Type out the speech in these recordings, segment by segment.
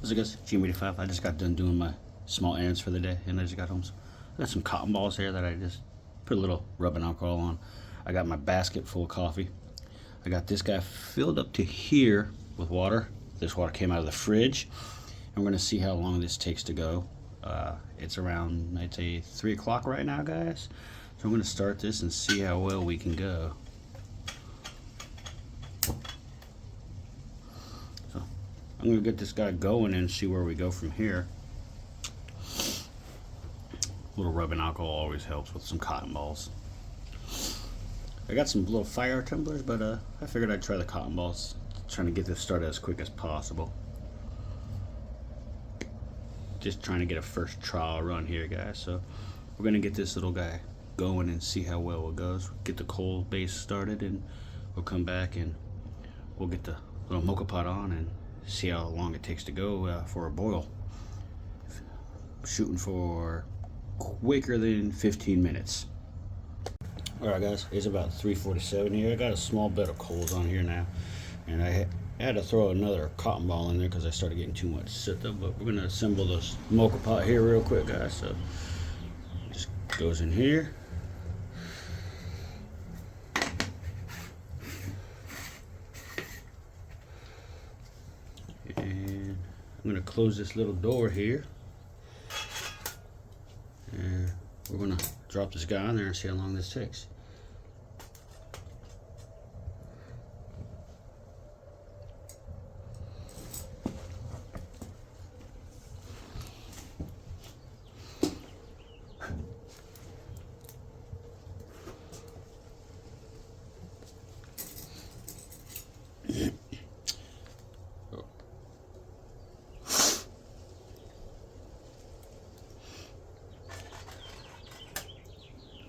What's it guys? G85. I just got done doing my small errands for the day and I just got home. So I got some cotton balls here that I just put a little rubbing alcohol on. I got my basket full of coffee. I got this guy filled up to here with water. This water came out of the fridge. And we're gonna see how long this takes to go. It's around, I'd say 3 o'clock right now, guys. So I'm gonna start this and see how well we can go. So I'm gonna get this guy going and see where we go from here. A little rubbing alcohol always helps with some cotton balls. I got some little fire tumblers, but I figured I'd try the cotton balls, trying to get this started as quick as possible. Just trying to get a first trial run here, guys. So we're gonna get this little guy going and see how well it goes. Get the cold base started and we'll come back and we'll get the little mocha pot on and see how long it takes to go for a boil. Shooting for quicker than 15 minutes. Alright guys, it's about 3:47 here. I got a small bed of coals on here now, and I had to throw another cotton ball in there because I started getting too much soot up. But we're gonna assemble this mocha pot here real quick, guys. So just goes in here. And I'm gonna close this little door here. And we're gonna drop this guy on there and see how long this takes.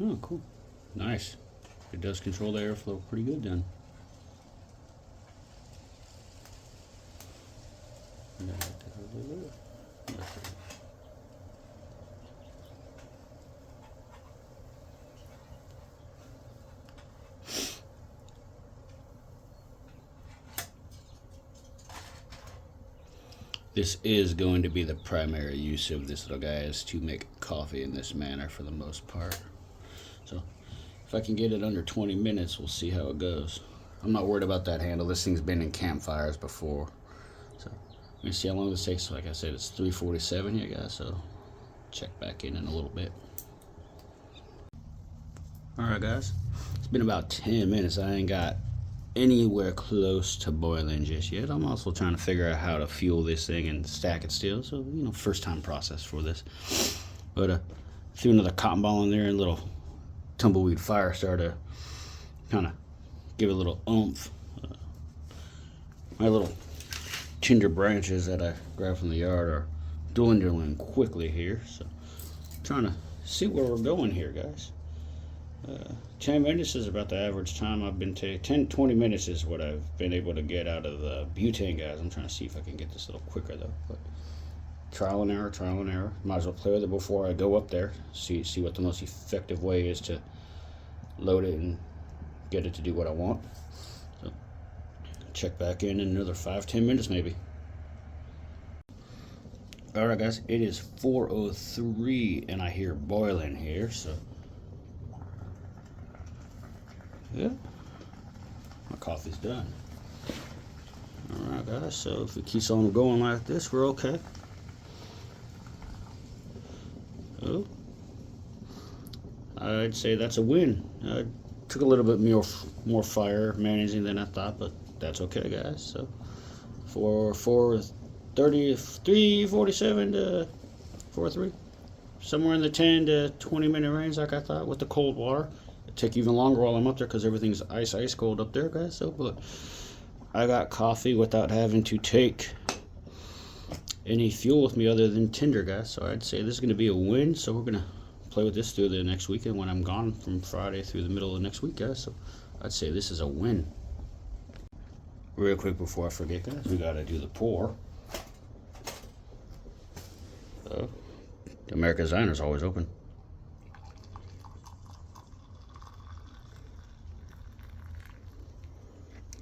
Oh, cool. Nice. It does control the airflow pretty good then. This is going to be the primary use of this little guy, is to make coffee in this manner for the most part. So if I can get it under 20 minutes, we'll see how it goes. I'm not worried about that handle. This thing's been in campfires before. So let me see how long this takes. Like I said, it's 3:47 here, guys, so check back in a little bit. Alright guys, it's been about 10 minutes. I ain't got anywhere close to boiling just yet. I'm also trying to figure out how to fuel this thing and stack it still. So, you know, first time process for this. But threw another cotton ball in there and a little tumbleweed fire starter to kind of give it a little oomph. My little tinder branches that I grabbed from the yard are dwindling quickly here, so trying to see where we're going here, guys. 10 minutes is about the average time I've been taking. 10-20 minutes is what I've been able to get out of the butane, guys. I'm trying to see if I can get this a little quicker though, but trial and error, trial and error. Might as well play with it before I go up there. See what the most effective way is to load it and get it to do what I want. So check back in another 5-10 minutes maybe. Alright guys, it is 4:03 and I hear boiling here, so yeah, my coffee's done. Alright guys, so if it keeps on going like this, we're okay. Oh, I'd say that's a win. I took a little bit more fire managing than I thought, but that's okay, guys. So for 3:47 to 4:03, somewhere in the 10 to 20 minute range, like I thought, with the cold water. It'd take even longer while I'm up there because everything's ice cold up there, guys. So, but I got coffee without having to take any fuel with me other than tinder, guys. So I'd say this is going to be a win. So we're going to play with this through the next weekend when I'm gone from Friday through the middle of next week, guys. So I'd say this is a win. Real quick before I forget, guys, we got to do the pour. So America's Diner's always open.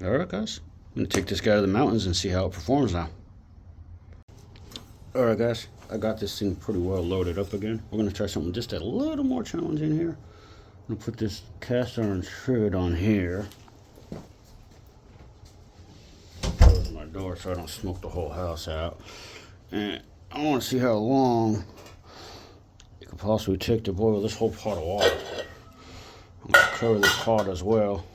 Alright guys, I'm going to take this guy to the mountains and see how it performs now. Alright guys, I got this thing pretty well loaded up again. We're going to try something just a little more challenging here. I'm going to put this cast iron trivet on here. Close my door so I don't smoke the whole house out. And I want to see how long it could possibly take to boil this whole pot of water. I'm going to cover this pot as well.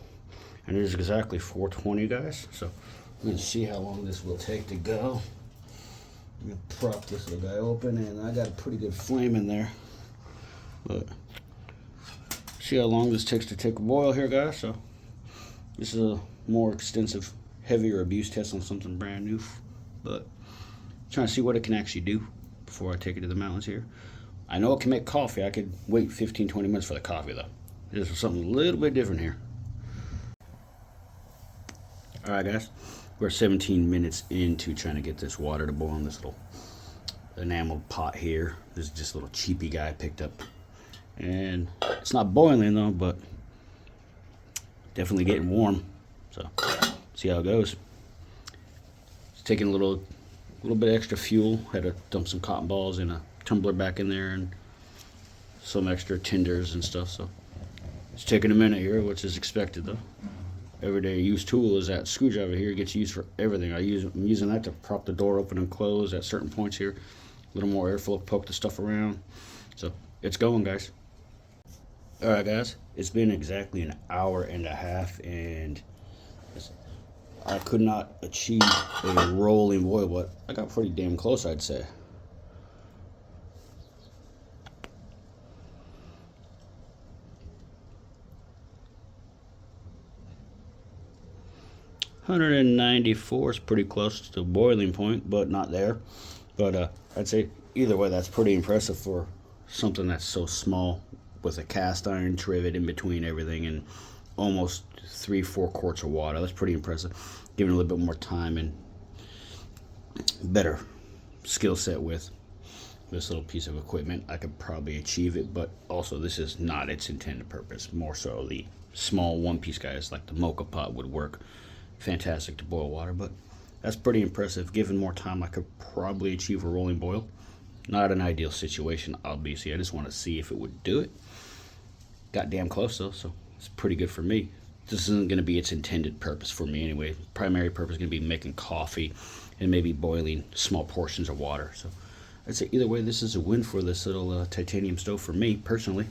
And it is exactly 420, guys. So I'm going to see how long this will take to go. I'm going to prop this little guy open, and I got a pretty good flame in there. But see how long this takes to take a boil here, guys. So this is a more extensive, heavier abuse test on something brand new. But trying to see what it can actually do before I take it to the mountains here. I know it can make coffee. I could wait 15-20 minutes for the coffee though. This is something a little bit different here. Alright guys, we're 17 minutes into trying to get this water to boil in this little enameled pot here. This is just a little cheapy guy I picked up. And it's not boiling though, but definitely getting warm. So see how it goes. It's taking a little bit extra fuel. Had to dump some cotton balls in a tumbler back in there and some extra tinders and stuff. So it's taking a minute here, which is expected though. Everyday use tool is that screwdriver here. It gets used for everything. I'm using that to prop the door open and close at certain points here. A little more airflow, poke the stuff around. So it's going, guys. Alright guys, it's been exactly an hour and a half, and I could not achieve a rolling boil, but I got pretty damn close, I'd say. $194 is pretty close to the boiling point, but not there. But I'd say either way, that's pretty impressive for something that's so small, with a cast iron trivet in between everything and almost 3-4 quarts of water. That's pretty impressive. Given a little bit more time and better skill set with this little piece of equipment, I could probably achieve it. But also, this is not its intended purpose. More so the small one-piece guys like the mocha pot would work fantastic to boil water. But that's pretty impressive. Given more time, I could probably achieve a rolling boil. Not an ideal situation, obviously. I just want to see if it would do it. Got damn close though, so it's pretty good for me. This isn't going to be its intended purpose for me anyway. Primary purpose is going to be making coffee and maybe boiling small portions of water. So I'd say either way, this is a win for this little titanium stove for me personally.